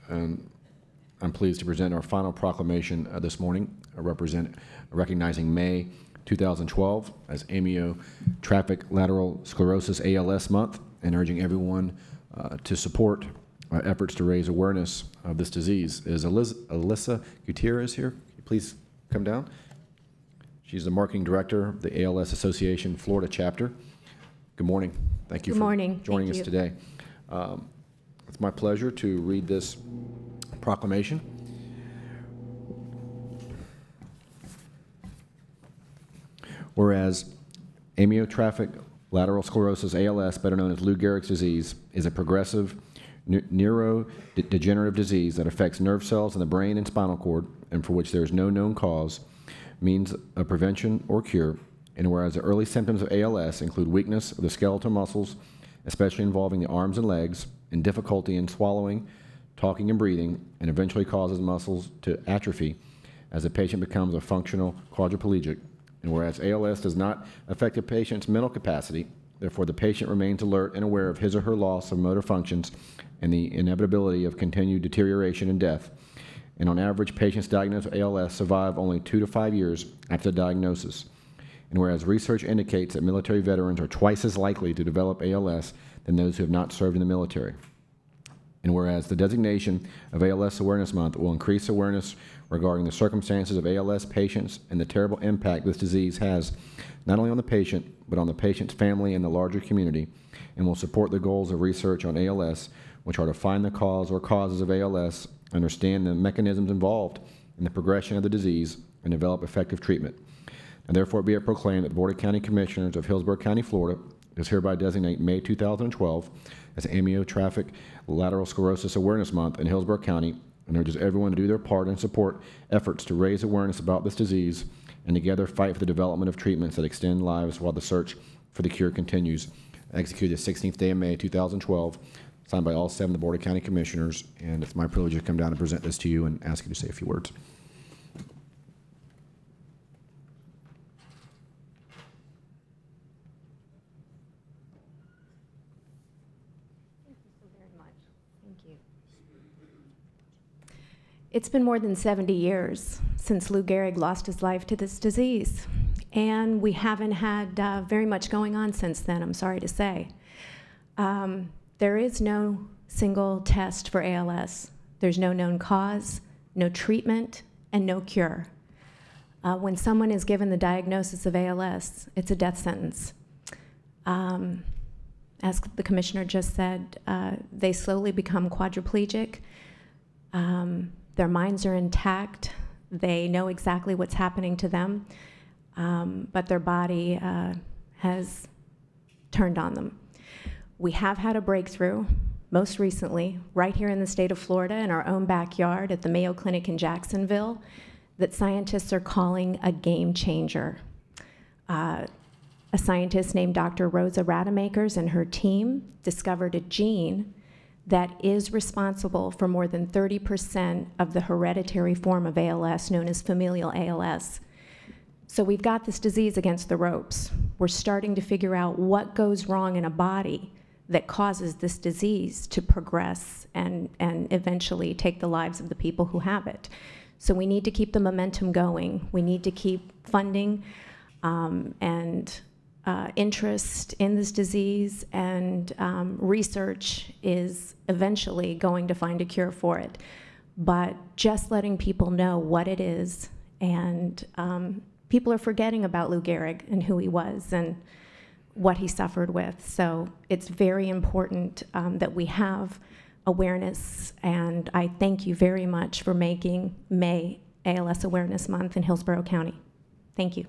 and I'm pleased to present our final proclamation this morning, recognizing May 2012 as Amyotrophic Lateral Sclerosis ALS Month, and urging everyone to support efforts to raise awareness of this disease. Is Alyssa Gutierrez here? Can you please come down? She's the marketing director of the ALS Association Florida chapter. Good morning. Thank you for joining us today. It's my pleasure to read this proclamation. Whereas amyotrophic lateral sclerosis, ALS, better known as Lou Gehrig's disease, is a progressive neurodegenerative disease that affects nerve cells in the brain and spinal cord, and for which there is no known cause, means of prevention or cure. And whereas the early symptoms of ALS include weakness of the skeletal muscles, especially involving the arms and legs, and difficulty in swallowing, talking, and breathing, and eventually causes muscles to atrophy as the patient becomes a functional quadriplegic. And whereas ALS does not affect a patient's mental capacity, therefore the patient remains alert and aware of his or her loss of motor functions and the inevitability of continued deterioration and death. And on average, patients diagnosed with ALS survive only 2 to 5 years after the diagnosis. And whereas research indicates that military veterans are twice as likely to develop ALS than those who have not served in the military. And whereas the designation of ALS Awareness Month will increase awareness regarding the circumstances of ALS patients and the terrible impact this disease has not only on the patient, but on the patient's family and the larger community, and will support the goals of research on ALS, which are to find the cause or causes of ALS, understand the mechanisms involved in the progression of the disease, and develop effective treatment. And therefore be it proclaimed that the Board of County Commissioners of Hillsborough County, Florida, does hereby designate May 2012 as Amyotrophic Lateral Sclerosis Awareness Month in Hillsborough County, and urges everyone to do their part and support efforts to raise awareness about this disease and together fight for the development of treatments that extend lives while the search for the cure continues. Executed the 16th day of May 2012, signed by all 7 of the Board of County Commissioners, and it's my privilege to come down and present this to you and ask you to say a few words. It's been more than 70 years since Lou Gehrig lost his life to this disease, and we haven't had very much going on since then, I'm sorry to say. There is no single test for ALS. There's no known cause, no treatment, and no cure. When someone is given the diagnosis of ALS, it's a death sentence. As the commissioner just said, they slowly become quadriplegic. Their minds are intact. They know exactly what's happening to them, but their body has turned on them. We have had a breakthrough, most recently, right here in the state of Florida, in our own backyard at the Mayo Clinic in Jacksonville, that scientists are calling a game changer. A scientist named Dr. Rosa Rademakers and her team discovered a gene that is responsible for more than 30% of the hereditary form of ALS, known as familial ALS. So we've got this disease against the ropes. We're starting to figure out what goes wrong in a body that causes this disease to progress and eventually take the lives of the people who have it. So we need to keep the momentum going. We need to keep funding and interest in this disease, and research is eventually going to find a cure for it. But just letting people know what it is, and people are forgetting about Lou Gehrig and who he was and what he suffered with. So it's very important that we have awareness, and I thank you very much for making May ALS Awareness Month in Hillsborough County. Thank you.